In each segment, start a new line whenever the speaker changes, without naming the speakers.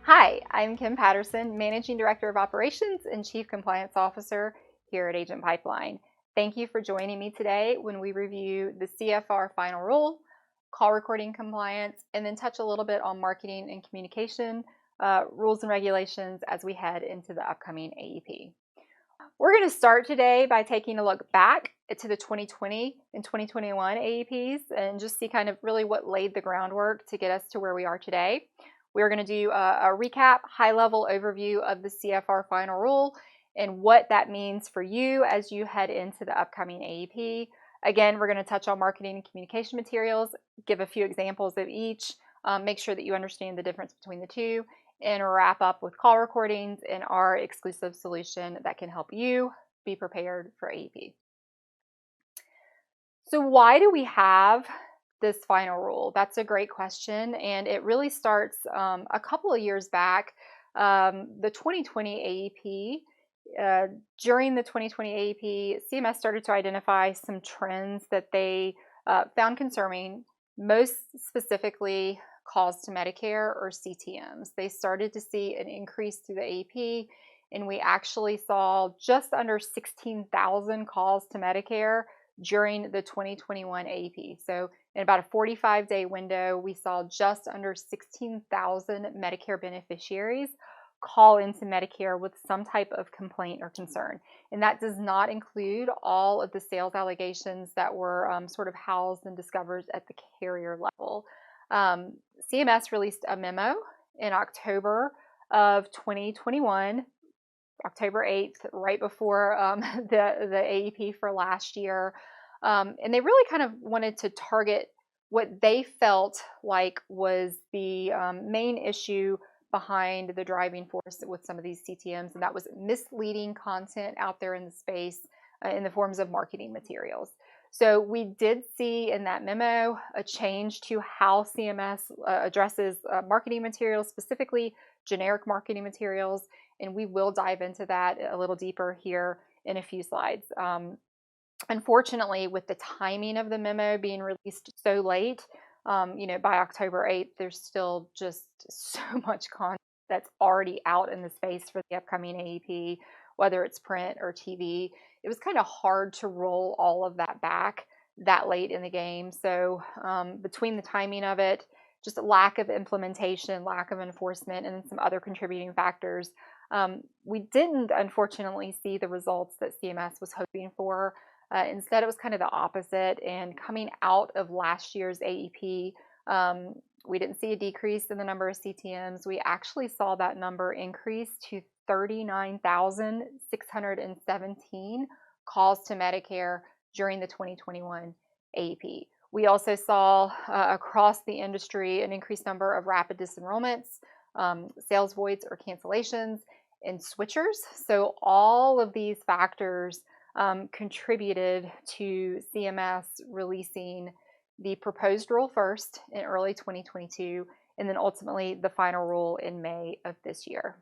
Hi, I'm Kim Patterson, Managing Director of Operations and Chief Compliance Officer here at Agent Pipeline. Thank you for joining me today when we review the CFR Final Rule, call recording compliance, and then touch a little bit on marketing and communication rules and regulations as we head into the upcoming AEP. We're going to start today by taking a look back to the 2020 and 2021 AEPs and just see kind of really what laid the groundwork to get us to where we are today. We're going to do a recap, high-level overview of the CFR Final Rule and what that means for you as you head into the upcoming AEP. Again, we're going to touch on marketing and communication materials, give a few examples of each, make sure that you understand the difference between the two, and wrap up with call recordings and our exclusive solution that can help you be prepared for AEP. So why do we have this final rule? That's a great question, and it really starts a couple of years back. The 2020 AEP, during the 2020 AEP, CMS started to identify some trends that they found concerning, most specifically calls to Medicare or CTMs. They started to see an increase through the AEP, and we actually saw just under 16,000 calls to Medicare during the 2021 AEP. So in about a 45-day window, we saw just under 16,000 Medicare beneficiaries call into Medicare with some type of complaint or concern. And that does not include all of the sales allegations that were sort of housed and discovered at the carrier level. CMS released a memo in October of 2021, October 8th, right before the AEP for last year. And they really kind of wanted to target what they felt like was the main issue behind the driving force with some of these CTMs, and that was misleading content out there in the space in the forms of marketing materials. So we did see in that memo a change to how CMS addresses marketing materials, specifically generic marketing materials, and we will dive into that a little deeper here in a few slides. Unfortunately, with the timing of the memo being released so late, by October 8th, there's still just so much content that's already out in the space for the upcoming AEP, whether it's print or TV. It was kind of hard to roll all of that back that late in the game. So between the timing of it, just a lack of implementation, lack of enforcement, and some other contributing factors, we didn't, unfortunately, see the results that CMS was hoping for. Instead, it was kind of the opposite. And coming out of last year's AEP, we didn't see a decrease in the number of CTMs. We actually saw that number increase to 39,617 calls to Medicare during the 2021 AEP. We also saw across the industry an increased number of rapid disenrollments, sales voids or cancellations, and switchers. So all of these factors contributed to CMS releasing the proposed rule first in early 2022, and then ultimately the final rule in May of this year.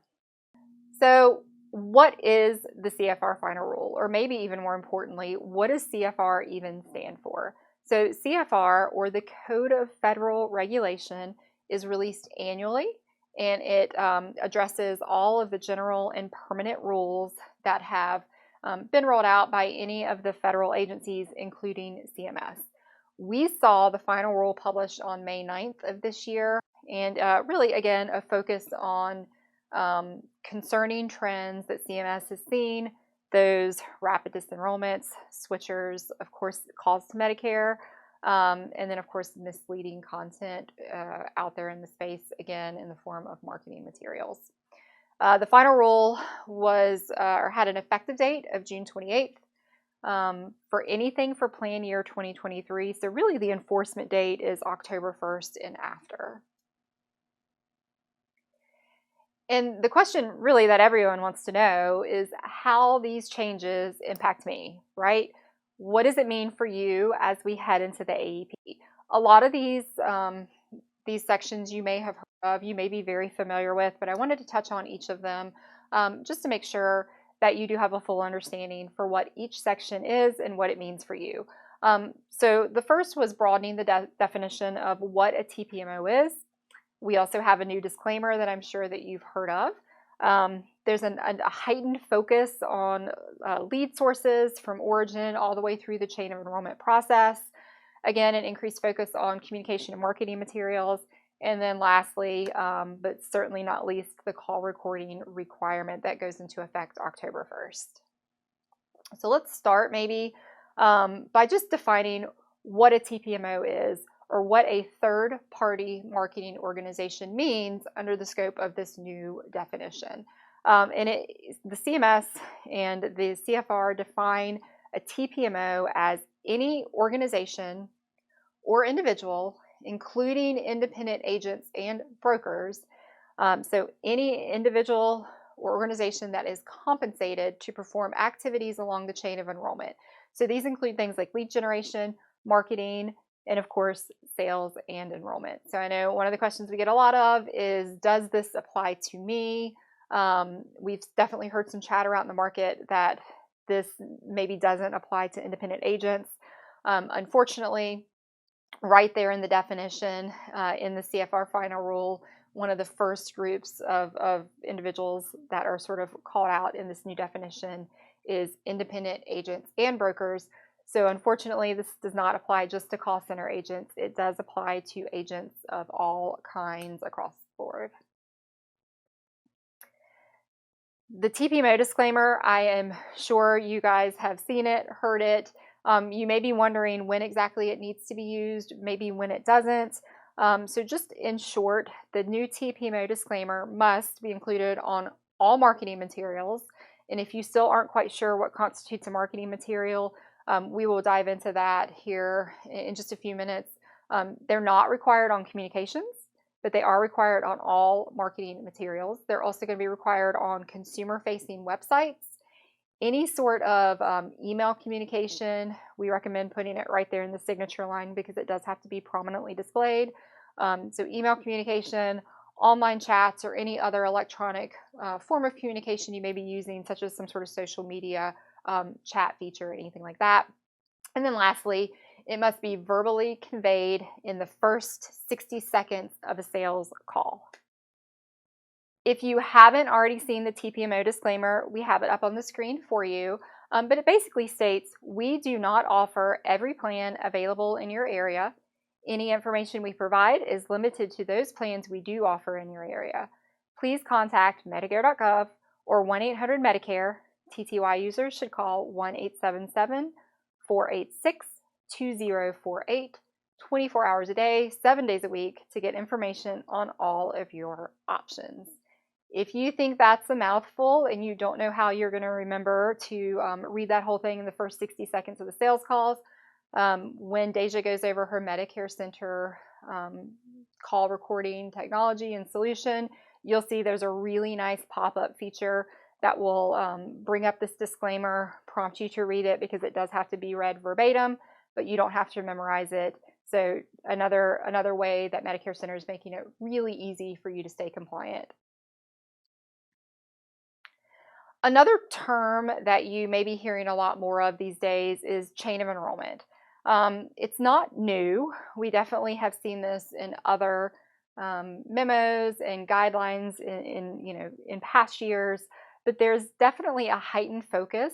So what is the CFR Final Rule? Or maybe even more importantly, what does CFR even stand for? So CFR, or the Code of Federal Regulation, is released annually, and it addresses all of the general and permanent rules that have been rolled out by any of the federal agencies, including CMS. We saw the final rule published on May 9th of this year, and really, again, a focus on concerning trends that CMS has seen, those rapid disenrollments, switchers, of course, calls to Medicare, and then, of course, misleading content out there in the space, again, in the form of marketing materials. The final rule was or had an effective date of June 28th for anything for plan year 2023. So really the enforcement date is October 1st and after. And the question really that everyone wants to know is how these changes impact me, right? What does it mean for you as we head into the AEP? A lot of these sections you may have heard of, you may be very familiar with, but I wanted to touch on each of them just to make sure that you do have a full understanding for what each section is and what it means for you. So the first was broadening the definition of what a TPMO is. We also have a new disclaimer that I'm sure that you've heard of. There's a heightened focus on lead sources from origin all the way through the chain of enrollment process. Again, an increased focus on communication and marketing materials. And then lastly, but certainly not least, the call recording requirement that goes into effect October 1st. So let's start maybe by just defining what a TPMO is, or what a third-party marketing organization means under the scope of this new definition. The CMS and the CFR define a TPMO as any organization or individual, including independent agents and brokers. So any individual or organization that is compensated to perform activities along the chain of enrollment. So these include things like lead generation, marketing, and of course, sales and enrollment. So I know one of the questions we get a lot of is, does this apply to me? We've definitely heard some chatter out in the market that this maybe doesn't apply to independent agents. Unfortunately, right there in the definition, in the CFR Final Rule, one of the first groups of individuals that are sort of called out in this new definition is independent agents and brokers. So unfortunately, this does not apply just to call center agents. It does apply to agents of all kinds across the board. The TPMO disclaimer, I am sure you guys have seen it, heard it. You may be wondering when exactly it needs to be used, maybe when it doesn't. So just in short, the new TPMO disclaimer must be included on all marketing materials. And if you still aren't quite sure what constitutes a marketing material, we will dive into that here in just a few minutes. They're not required on communications, but they are required on all marketing materials. They're also going to be required on consumer-facing websites. Any sort of email communication, we recommend putting it right there in the signature line because it does have to be prominently displayed. So email communication, online chats, or any other electronic form of communication you may be using, such as some sort of social media chat feature, anything like that. And then lastly, it must be verbally conveyed in the first 60 seconds of a sales call. If you haven't already seen the TPMO disclaimer, we have it up on the screen for you. But it basically states, we do not offer every plan available in your area. Any information we provide is limited to those plans we do offer in your area. Please contact Medicare.gov or 1-800-MEDICARE. TTY users should call 1-877-486-2048, 24 hours a day, 7 days a week to get information on all of your options. If you think that's a mouthful and you don't know how you're going to remember to read that whole thing in the first 60 seconds of the sales calls, when Deja goes over her Medicare Center call recording technology and solution, you'll see there's a really nice pop-up feature that will bring up this disclaimer, prompt you to read it because it does have to be read verbatim, but you don't have to memorize it. So another way that Medicare Center is making it really easy for you to stay compliant. Another term that you may be hearing a lot more of these days is chain of enrollment. It's not new. We definitely have seen this in other memos and guidelines in past years, but there's definitely a heightened focus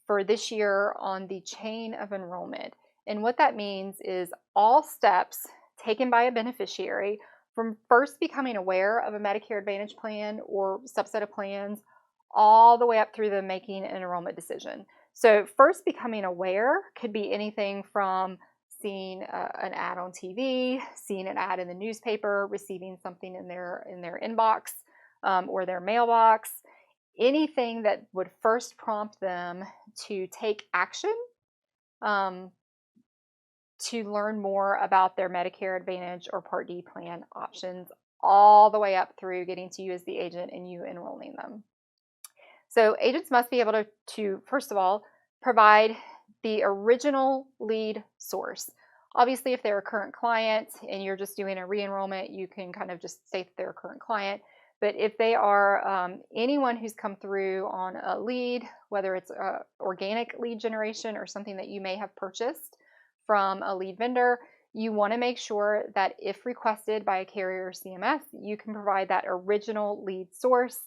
for this year on the chain of enrollment. And what that means is all steps taken by a beneficiary from first becoming aware of a Medicare Advantage plan or subset of plans all the way up through the making an enrollment decision. So first becoming aware could be anything from seeing an ad on TV, seeing an ad in the newspaper, receiving something in their inbox or their mailbox, anything that would first prompt them to take action to learn more about their Medicare Advantage or Part D plan options, all the way up through getting to you as the agent and you enrolling them. So agents must be able to first of all, provide the original lead source. Obviously, if they're a current client and you're just doing a re-enrollment, you can kind of just say that they're a current client. But if they are anyone who's come through on a lead, whether it's organic lead generation or something that you may have purchased from a lead vendor, you want to make sure that if requested by a carrier or CMS, you can provide that original lead source,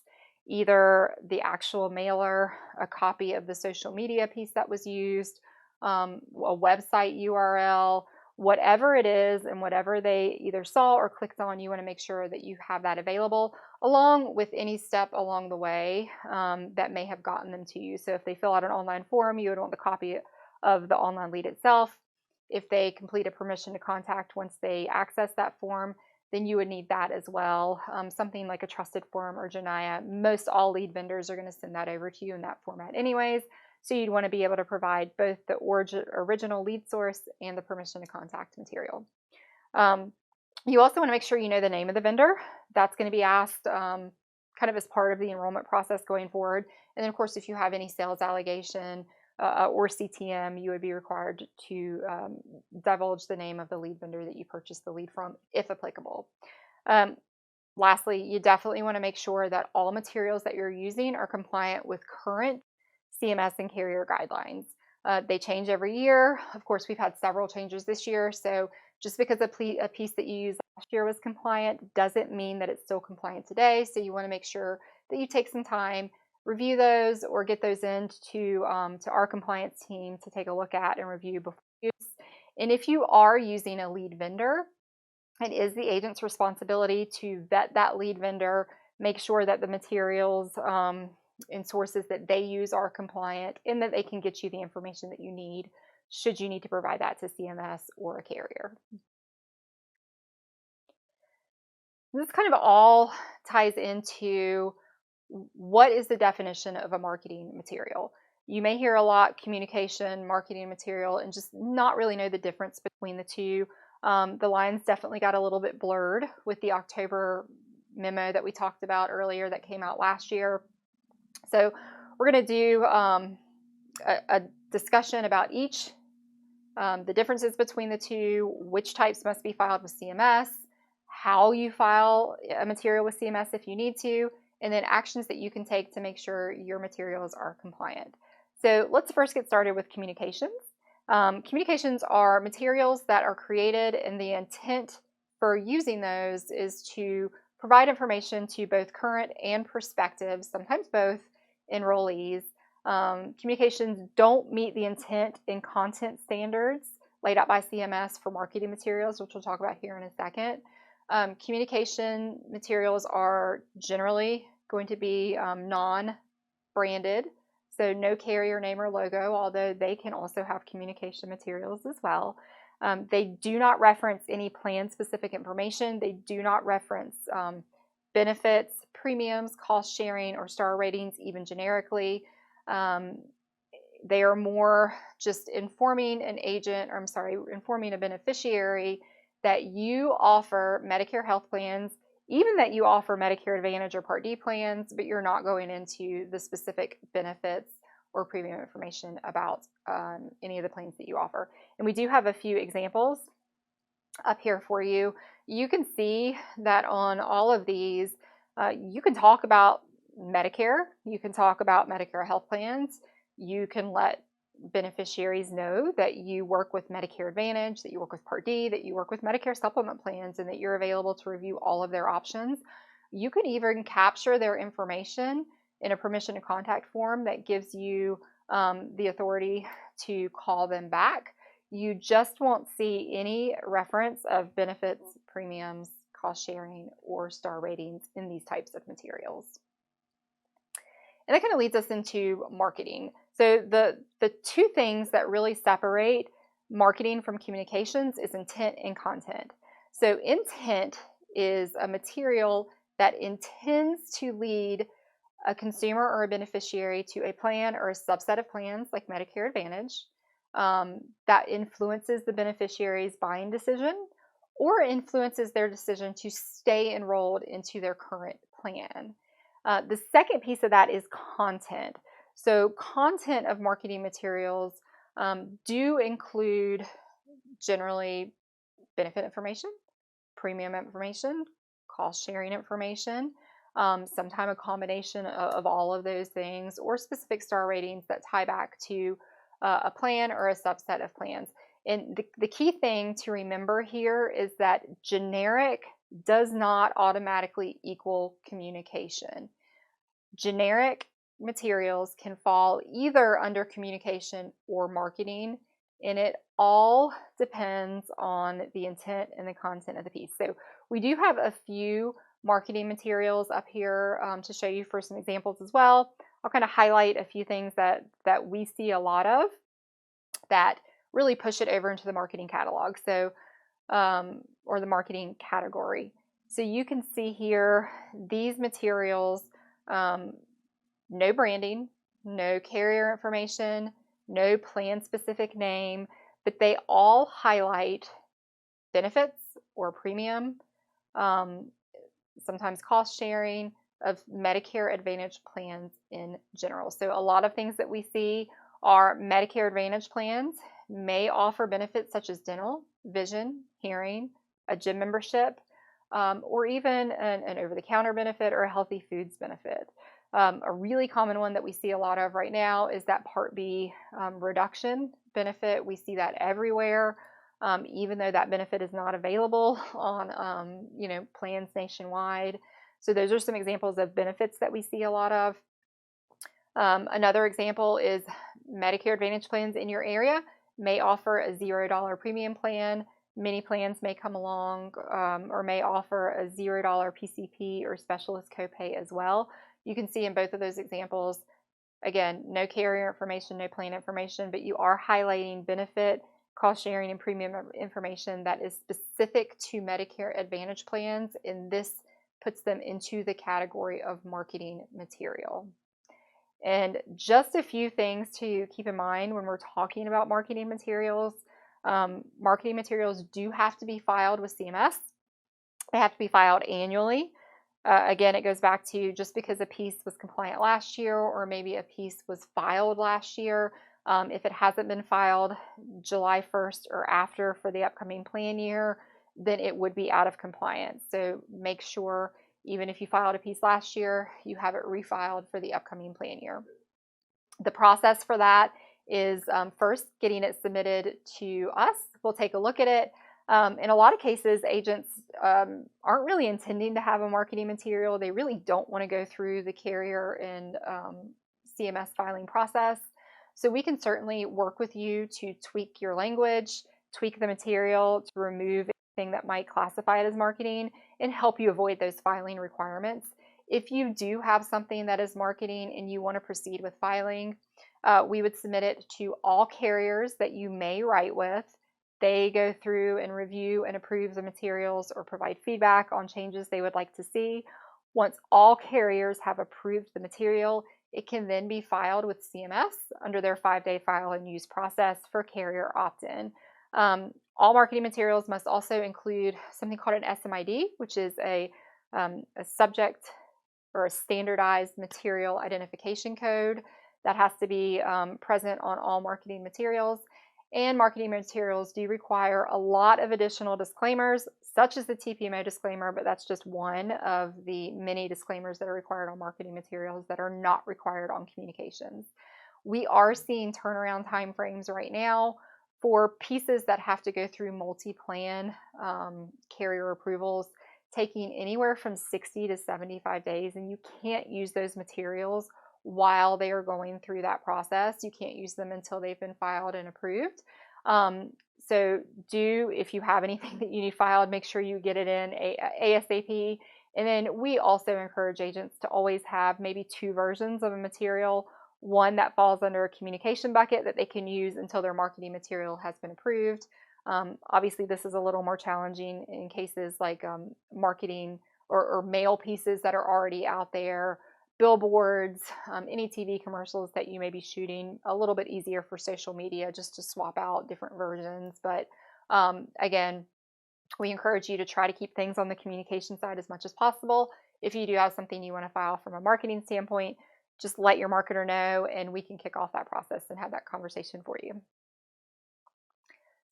either the actual mailer, a copy of the social media piece that was used, a website URL, whatever it is and whatever they either saw or clicked on, you want to make sure that you have that available, along with any step along the way that may have gotten them to you. So if they fill out an online form, you would want the copy of the online lead itself. If they complete a permission to contact once they access that form, then you would need that as well. Something like a trusted form or Janaya. Most all lead vendors are going to send that over to you in that format anyways. So you'd want to be able to provide both the original lead source and the permission to contact material. You also want to make sure you know the name of the vendor. That's going to be asked kind of as part of the enrollment process going forward. And then, of course, if you have any sales allegation or CTM, you would be required to divulge the name of the lead vendor that you purchased the lead from, if applicable. Lastly, you definitely want to make sure that all materials that you're using are compliant with current CMS and carrier guidelines. They change every year. Of course, we've had several changes this year, so just because a piece that you used last year was compliant doesn't mean that it's still compliant today. So you want to make sure that you take some time, review those, or get those into to our compliance team to take a look at and review before use. And if you are using a lead vendor, it is the agent's responsibility to vet that lead vendor, make sure that the materials and sources that they use are compliant, and that they can get you the information that you need should you need to provide that to CMS or a carrier. This kind of all ties into what is the definition of a marketing material. You may hear a lot communication, marketing material, and just not really know the difference between the two. The lines definitely got a little bit blurred with the October memo that we talked about earlier that came out last year. So we're going to do a discussion about each, the differences between the two, which types must be filed with CMS, how you file a material with CMS if you need to, and then actions that you can take to make sure your materials are compliant. So let's first get started with communications. Communications are materials that are created, and the intent for using those is to provide information to both current and prospective, sometimes both, enrollees. Communications don't meet the intent and content standards laid out by CMS for marketing materials, which we'll talk about here in a second. Communication materials are generally going to be non-branded, so no carrier name or logo, although they can also have communication materials as well. They do not reference any plan-specific information. They do not reference benefits, premiums, cost sharing, or star ratings, even generically. They are more just informing informing a beneficiary that you offer Medicare health plans, even that you offer Medicare Advantage or Part D plans, but you're not going into the specific benefits or premium information about any of the plans that you offer. And we do have a few examples up here for you. You can see that on all of these, you can talk about Medicare, you can talk about Medicare health plans, you can let beneficiaries know that you work with Medicare Advantage, that you work with Part D, that you work with Medicare supplement plans, and that you're available to review all of their options. You can even capture their information in a permission to contact form that gives you the authority to call them back. You just won't see any reference of benefits, premiums, cost sharing, or star ratings in these types of materials. And that kind of leads us into marketing. So the two things that really separate marketing from communications is intent and content. So intent is a material that intends to lead a consumer or a beneficiary to a plan or a subset of plans like Medicare Advantage that influences the beneficiary's buying decision or influences their decision to stay enrolled into their current plan. The second piece of that is content. So content of marketing materials do include generally benefit information, premium information, cost sharing information, sometimes a combination of all of those things, or specific star ratings that tie back to a plan or a subset of plans. And the key thing to remember here is that generic does not automatically equal communication. Generic materials can fall either under communication or marketing, and it all depends on the intent and the content of the piece. So we do have a few marketing materials up here to show you for some examples as well. I'll kind of highlight a few things that we see a lot of that really push it over into the marketing catalog, so or the marketing category. So you can see here these materials, no branding, no carrier information, no plan specific name, but they all highlight benefits or premium, sometimes cost sharing of Medicare Advantage plans in general. So a lot of things that we see are Medicare Advantage plans may offer benefits such as dental, vision, hearing, a gym membership, or even an over-the-counter benefit or a healthy foods benefit. A really common one that we see a lot of right now is that Part B reduction benefit. We see that everywhere, even though that benefit is not available on plans nationwide. So those are some examples of benefits that we see a lot of. Another example is Medicare Advantage plans in your area may offer a $0 premium plan. Many plans may come along or may offer a $0 PCP or specialist copay as well. You can see in both of those examples, again, no carrier information, no plan information, but you are highlighting benefit, cost sharing, and premium information that is specific to Medicare Advantage plans, and this puts them into the category of marketing material. And just a few things to keep in mind when we're talking about marketing materials. Marketing materials do have to be filed with CMS. They have to be filed annually. Again, it goes back to just because a piece was compliant last year or maybe a piece was filed last year, if it hasn't been filed July 1st or after for the upcoming plan year, then it would be out of compliance. So make sure, even if you filed a piece last year, you have it refiled for the upcoming plan year. The process for that is first getting it submitted to us. We'll take a look at it. In a lot of cases, agents aren't really intending to have a marketing material. They really don't want to go through the carrier and CMS filing process. So we can certainly work with you to tweak your language, tweak the material to remove anything that might classify it as marketing and help you avoid those filing requirements. If you do have something that is marketing and you want to proceed with filing, we would submit it to all carriers that you may write with. They go through and review and approve the materials or provide feedback on changes they would like to see. Once all carriers have approved the material, it can then be filed with CMS under their 5-day file and use process for carrier opt-in. All marketing materials must also include something called an SMID, which is a subject or a standardized material identification code that has to be present on all marketing materials. And marketing materials do require a lot of additional disclaimers, such as the TPMO disclaimer, but that's just one of the many disclaimers that are required on marketing materials that are not required on communications. We are seeing turnaround timeframes right now for pieces that have to go through multi-plan carrier approvals, taking anywhere from 60 to 75 days, and you can't use those materials while they are going through that process. You can't use them until they've been filed and approved. So if you have anything that you need filed, make sure you get it in ASAP. And then we also encourage agents to always have maybe 2 versions of a material, one that falls under a communication bucket that they can use until their marketing material has been approved. Obviously, this is a little more challenging in cases like marketing or mail pieces that are already out there, billboards, any TV commercials that you may be shooting. A little bit easier for social media just to swap out different versions. But again, we encourage you to try to keep things on the communication side as much as possible. If you do have something you want to file from a marketing standpoint, just let your marketer know and we can kick off that process and have that conversation for you.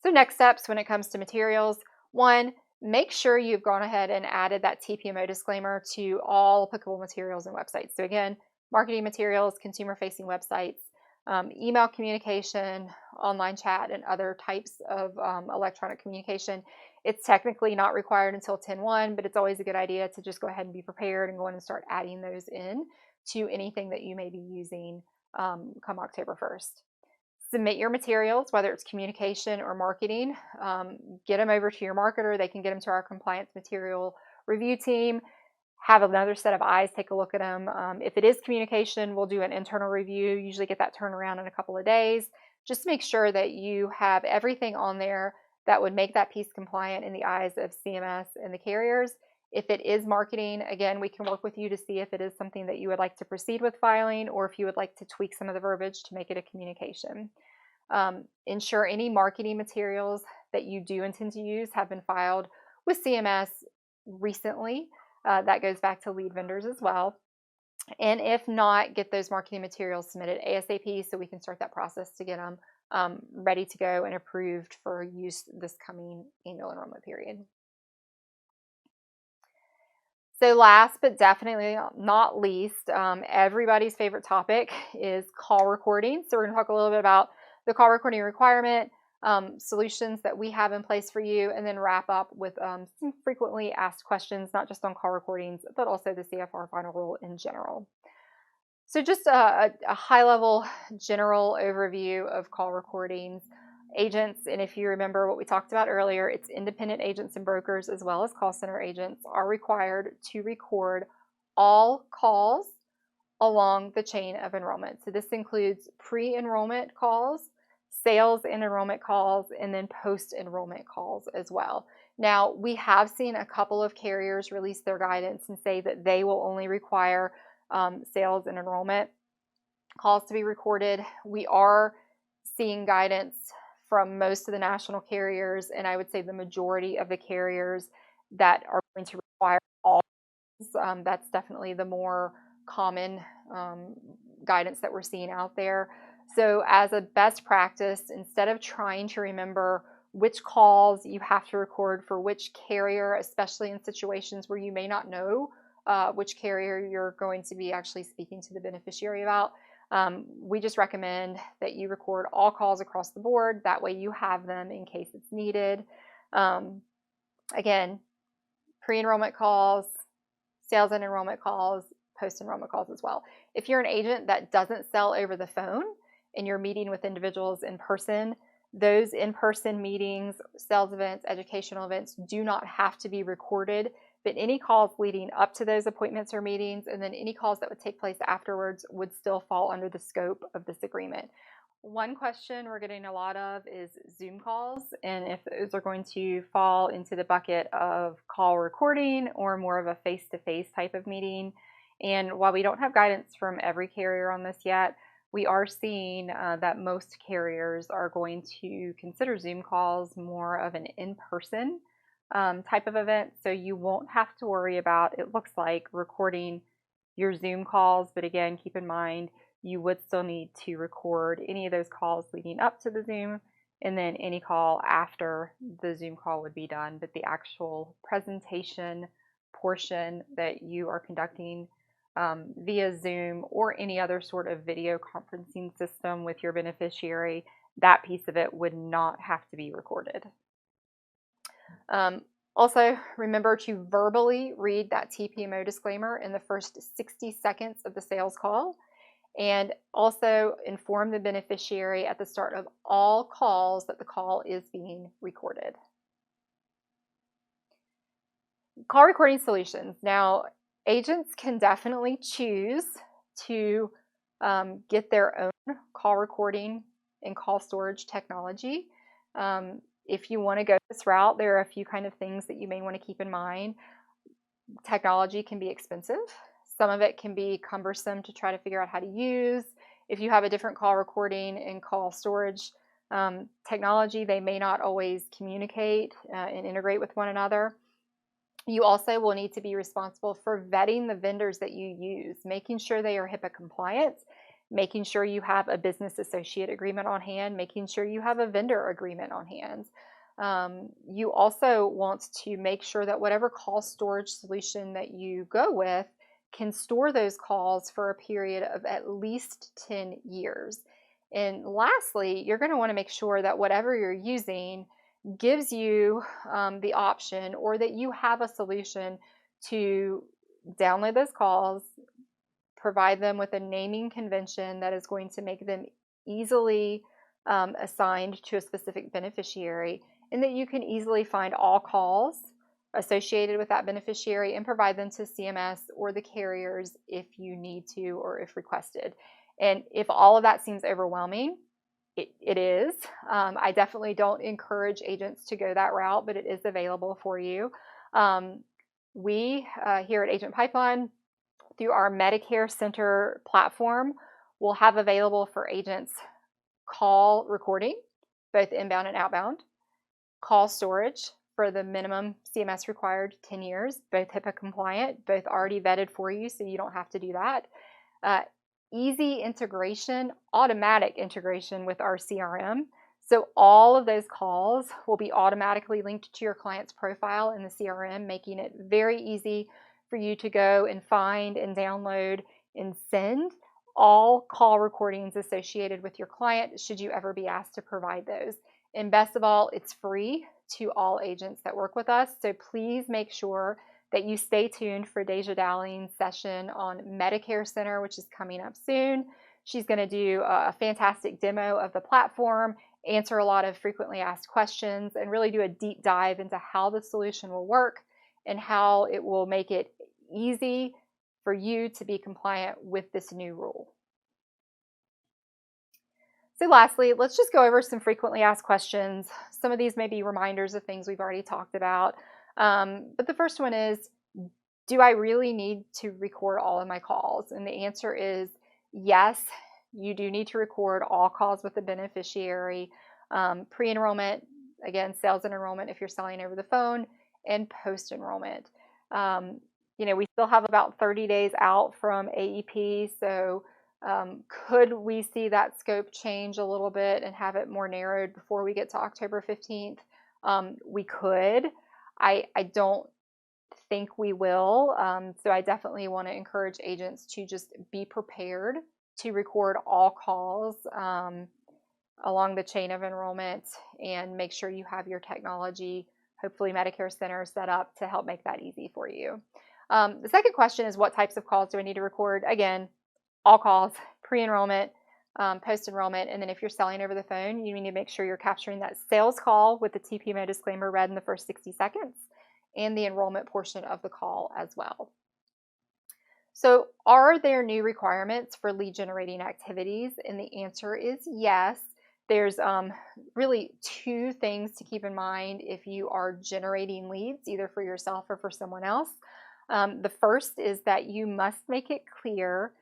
So next steps when it comes to materials: 1, make sure you've gone ahead and added that TPMO disclaimer to all applicable materials and websites. So again, marketing materials, consumer-facing websites. email communication, online chat, and other types of electronic communication. It's technically not required until 10/1, but it's always a good idea to just go ahead and be prepared and go in and start adding those in to anything that you may be using come October 1st. Submit your materials, whether it's communication or marketing. Get them over to your marketer. They can get them to our compliance material review team. Have another set of eyes take a look at them. If it is communication, we'll do an internal review, usually get that turned around in a couple of days. Just make sure that you have everything on there that would make that piece compliant in the eyes of CMS and the carriers. If it is marketing, again, we can work with you to see if it is something that you would like to proceed with filing, or if you would like to tweak some of the verbiage to make it a communication. Ensure any marketing materials that you do intend to use have been filed with CMS recently. That goes back to lead vendors as well. And if not, get those marketing materials submitted ASAP so we can start that process to get them ready to go and approved for use this coming annual enrollment period. So last but definitely not least, everybody's favorite topic is call recording. So we're going to talk a little bit about the call recording requirement, solutions that we have in place for you, and then wrap up with some frequently asked questions, not just on call recordings, but also the CFR Final Rule in general. So just a high-level general overview of call recordings. Agents, and if you remember what we talked about earlier, it's independent agents and brokers as well as call center agents are required to record all calls along the chain of enrollment. So this includes pre-enrollment calls, sales and enrollment calls, and then post-enrollment calls as well. Now, we have seen a couple of carriers release their guidance and say that they will only require sales and enrollment calls to be recorded. We are seeing guidance from most of the national carriers, and I would say the majority of the carriers that are going to require all. That's definitely the more common guidance that we're seeing out there. So as a best practice, instead of trying to remember which calls you have to record for which carrier, especially in situations where you may not know which carrier you're going to be actually speaking to the beneficiary about, we just recommend that you record all calls across the board. That way you have them in case it's needed. Again, pre-enrollment calls, sales and enrollment calls, post-enrollment calls as well. If you're an agent that doesn't sell over the phone and you're meeting with individuals in person, those in-person meetings, sales events, educational events do not have to be recorded, but any calls leading up to those appointments or meetings, and then any calls that would take place afterwards, would still fall under the scope of this agreement. One question we're getting a lot of is Zoom calls, and if those are going to fall into the bucket of call recording or more of a face-to-face type of meeting. And while we don't have guidance from every carrier on this yet, we are seeing that most carriers are going to consider Zoom calls more of an in-person type of event. So you won't have to worry about, it looks like, recording your Zoom calls. But again, keep in mind, you would still need to record any of those calls leading up to the Zoom, and then any call after the Zoom call would be done. But the actual presentation portion that you are conducting via Zoom or any other sort of video conferencing system with your beneficiary, that piece of it would not have to be recorded. Also, remember to verbally read that TPMO disclaimer in the first 60 seconds of the sales call, and also inform the beneficiary at the start of all calls that the call is being recorded. Call recording solutions. Now, agents can definitely choose to get their own call recording and call storage technology. If you want to go this route, there are a few kind of things that you may want to keep in mind. Technology can be expensive. Some of it can be cumbersome to try to figure out how to use. If you have a different call recording and call storage technology, they may not always communicate and integrate with one another. You also will need to be responsible for vetting the vendors that you use, making sure they are HIPAA compliant, making sure you have a business associate agreement on hand, making sure you have a vendor agreement on hand. You also want to make sure that whatever call storage solution that you go with, can store those calls for a period of at least 10 years. And lastly, you're going to want to make sure that whatever you're using gives you the option, or that you have a solution to download those calls, provide them with a naming convention that is going to make them easily assigned to a specific beneficiary, and that you can easily find all calls associated with that beneficiary and provide them to CMS or the carriers if you need to or if requested. And if all of that seems overwhelming, it is. I definitely don't encourage agents to go that route, but it is available for you. We here at Agent Pipeline, through our Medicare Center platform, will have available for agents call recording, both inbound and outbound, call storage for the minimum CMS required 10 years, both HIPAA compliant, both already vetted for you, so you don't have to do that. Easy integration, automatic integration with our CRM. So all of those calls will be automatically linked to your client's profile in the CRM, making it very easy for you to go and find and download and send all call recordings associated with your client, should you ever be asked to provide those. And best of all, it's free to all agents that work with us. So please make sure that you stay tuned for Deja Dowling's session on Medicare Center, which is coming up soon. She's going to do a fantastic demo of the platform, answer a lot of frequently asked questions, and really do a deep dive into how the solution will work and how it will make it easy for you to be compliant with this new rule. So lastly, let's just go over some frequently asked questions. Some of these may be reminders of things we've already talked about. But the first one is, do I really need to record all of my calls? And the answer is yes, you do need to record all calls with the beneficiary, pre-enrollment, again, sales and enrollment if you're selling over the phone, and post-enrollment. We still have about 30 days out from AEP, so could we see that scope change a little bit and have it more narrowed before we get to October 15th? We could. I don't think we will. So I definitely want to encourage agents to just be prepared to record all calls along the chain of enrollment, and make sure you have your technology, hopefully Medicare Center, set up to help make that easy for you. The second question is, what types of calls do I need to record? Again, all calls, pre-enrollment, post-enrollment, and then if you're selling over the phone, you need to make sure you're capturing that sales call with the TPMO disclaimer read in the first 60 seconds, and the enrollment portion of the call as well. So are there new requirements for lead generating activities? And the answer is yes. There's really two things to keep in mind if you are generating leads, either for yourself or for someone else. The first is that you must make it clear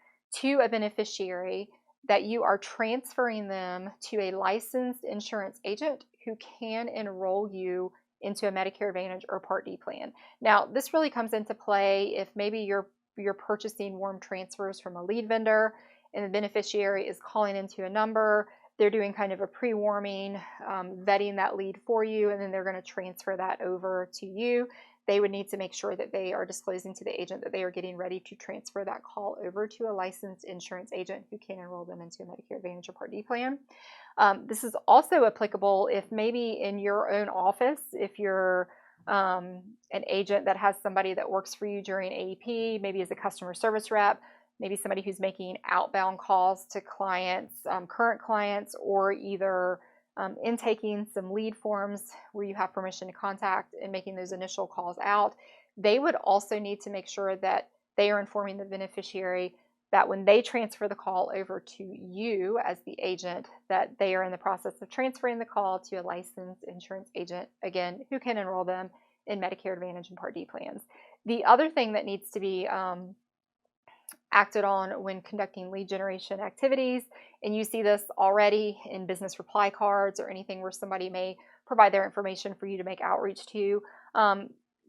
to a beneficiary that you are transferring them to a licensed insurance agent who can enroll you into a Medicare Advantage or Part D plan. Now, this really comes into play if maybe you're purchasing warm transfers from a lead vendor and the beneficiary is calling into a number. They're doing kind of a pre-warming, vetting that lead for you, and then they're going to transfer that over to you. They would need to make sure that they are disclosing to the agent that they are getting ready to transfer that call over to a licensed insurance agent who can enroll them into a Medicare Advantage or Part D plan. This is also applicable if maybe in your own office, if you're an agent that has somebody that works for you during AEP, maybe as a customer service rep, maybe somebody who's making outbound calls to clients, current clients, or either intaking some lead forms where you have permission to contact and making those initial calls out. They would also need to make sure that they are informing the beneficiary that when they transfer the call over to you as the agent, that they are in the process of transferring the call to a licensed insurance agent, again, who can enroll them in Medicare Advantage and Part D plans. The other thing that needs to be acted on when conducting lead generation activities, and you see this already in business reply cards or anything where somebody may provide their information for you to make outreach to,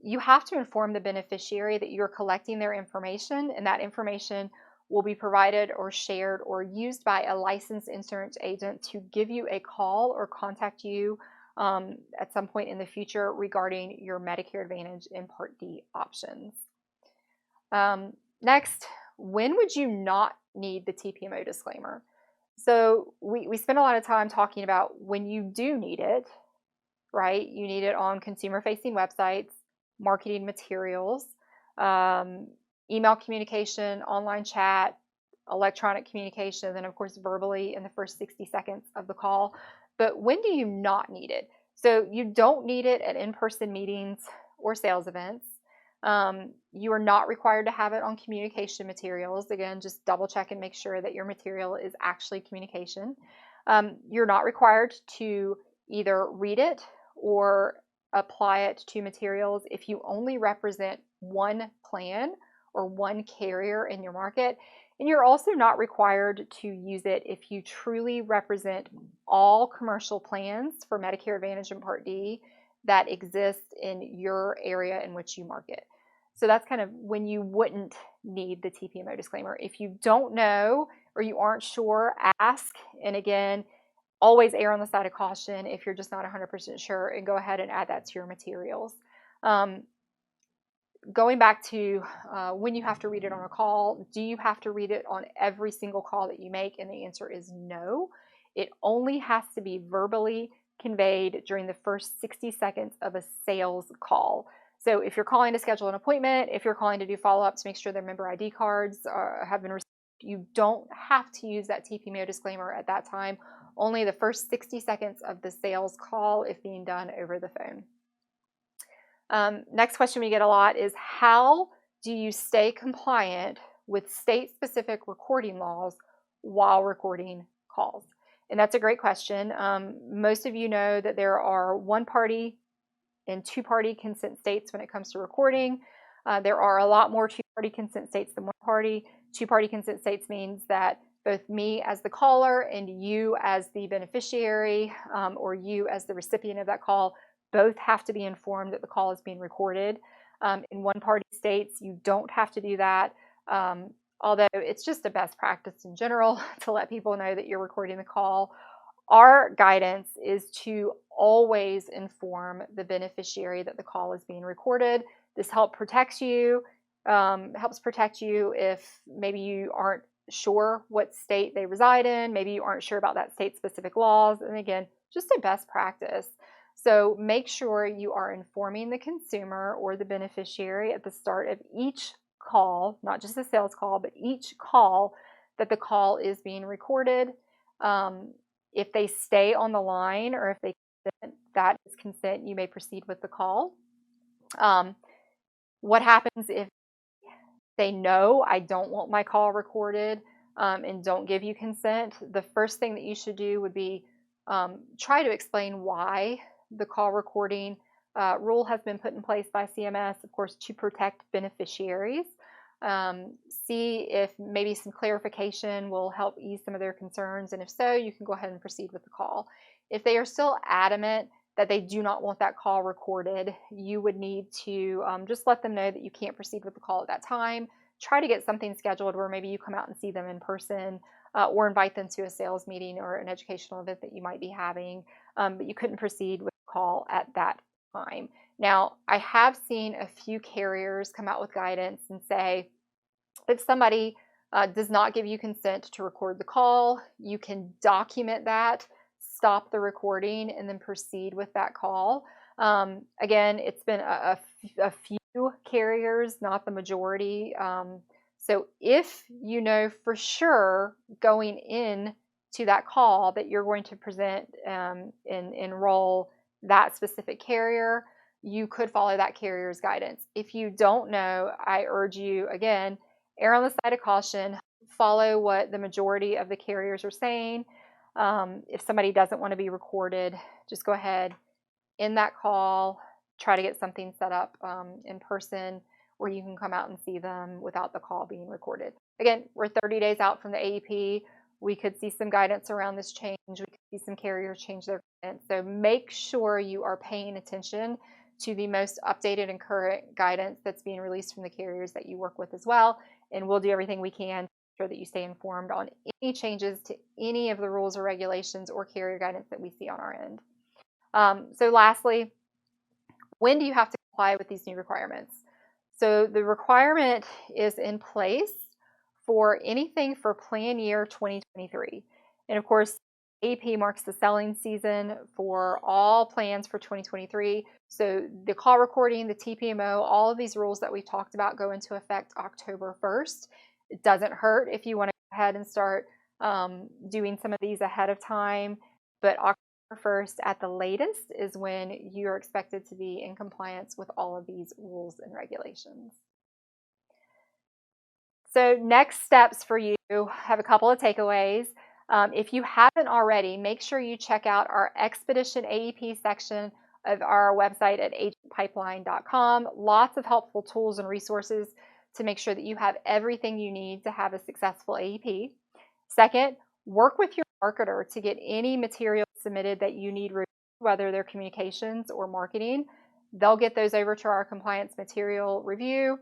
you have to inform the beneficiary that you're collecting their information, and that information will be provided or shared or used by a licensed insurance agent to give you a call or contact you at some point in the future regarding your Medicare Advantage and Part D options. Next, when would you not need the TPMO disclaimer? So we spend a lot of time talking about when you do need it, right? You need it on consumer-facing websites, marketing materials, um, email communication, online chat, electronic communication, and then of course verbally in the first 60 seconds of the call. But when do you not need it? So you don't need it at in-person meetings or sales events. You are not required to have it on communication materials. Again, just double check and make sure that your material is actually communication. You're not required to either read it or apply it to materials if you only represent one plan or one carrier in your market. And you're also not required to use it if you truly represent all commercial plans for Medicare Advantage and Part D that exist in your area in which you market. So that's kind of when you wouldn't need the TPMO disclaimer. If you don't know or you aren't sure, ask. And again, always err on the side of caution if you're just not 100% sure, and go ahead and add that to your materials. Going back to when you have to read it on a call, do you have to read it on every single call that you make? And the answer is no. It only has to be verbally conveyed during the first 60 seconds of a sales call. So if you're calling to schedule an appointment, if you're calling to do follow-up to make sure their member ID cards have been received, you don't have to use that TPMO disclaimer at that time. Only the first 60 seconds of the sales call if being done over the phone. Next question we get a lot is, how do you stay compliant with state-specific recording laws while recording calls? And that's a great question. Most of you know that there are one-party and two-party consent states when it comes to recording. There are a lot more two-party consent states than one-party. Two-party consent states means that both me as the caller and you as the beneficiary or you as the recipient of that call both have to be informed that the call is being recorded. In one-party states, you don't have to do that, although it's just a best practice in general to let people know that you're recording the call. Our guidance is to always inform the beneficiary that the call is being recorded. This helps protect you if maybe you aren't sure what state they reside in, maybe you aren't sure about that state-specific laws, and again, just a best practice. So make sure you are informing the consumer or the beneficiary at the start of each call, not just a sales call, but each call, that the call is being recorded. If they stay on the line or if they consent, that is consent, you may proceed with the call. What happens if they know, I don't want my call recorded, and don't give you consent? The first thing that you should do would be try to explain why the call recording rule has been put in place by CMS, of course, to protect beneficiaries. See if maybe some clarification will help ease some of their concerns, and if so, you can go ahead and proceed with the call. If they are still adamant that they do not want that call recorded, you would need to just let them know that you can't proceed with the call at that time. Try to get something scheduled where maybe you come out and see them in person, or invite them to a sales meeting or an educational event that you might be having, but you couldn't proceed with the call at that time. Now, I have seen a few carriers come out with guidance and say, if somebody does not give you consent to record the call, you can document that, stop the recording, and then proceed with that call. Again, it's been a few carriers, not the majority. So if you know for sure going in to that call that you're going to present and enroll that specific carrier, you could follow that carrier's guidance. If you don't know, I urge you, again, err on the side of caution, follow what the majority of the carriers are saying. If somebody doesn't want to be recorded, just go ahead, end that call, try to get something set up in person where you can come out and see them without the call being recorded. Again, we're 30 days out from the AEP. We could see some guidance around this change. We could see some carriers change their guidance. So make sure you are paying attention to the most updated and current guidance that's being released from the carriers that you work with as well. And we'll do everything we can to ensure that you stay informed on any changes to any of the rules or regulations or carrier guidance that we see on our end. So lastly, when do you have to comply with these new requirements? So the requirement is in place for anything for plan year 2023. And of course, AEP marks the selling season for all plans for 2023. So the call recording, the TPMO, all of these rules that we talked about go into effect October 1st. It doesn't hurt if you want to go ahead and start doing some of these ahead of time, but October 1st at the latest is when you're expected to be in compliance with all of these rules and regulations. So next steps for you, have a couple of takeaways. If you haven't already, make sure you check out our Expedition AEP section of our website at agentpipeline.com. Lots of helpful tools and resources to make sure that you have everything you need to have a successful AEP. Second, work with your marketer to get any material submitted that you need, whether they're communications or marketing. They'll get those over to our compliance material review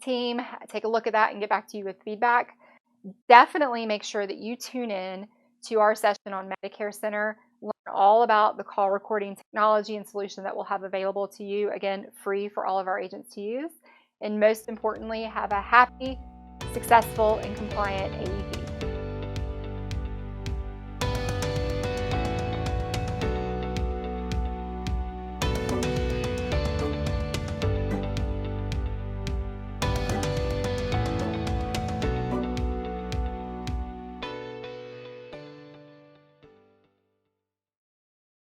team, take a look at that and get back to you with feedback. Definitely make sure that you tune in to our session on Medicare Center, learn all about the call recording technology and solution that we'll have available to you, again, free for all of our agents to use. And most importantly, have a happy, successful, and compliant AEP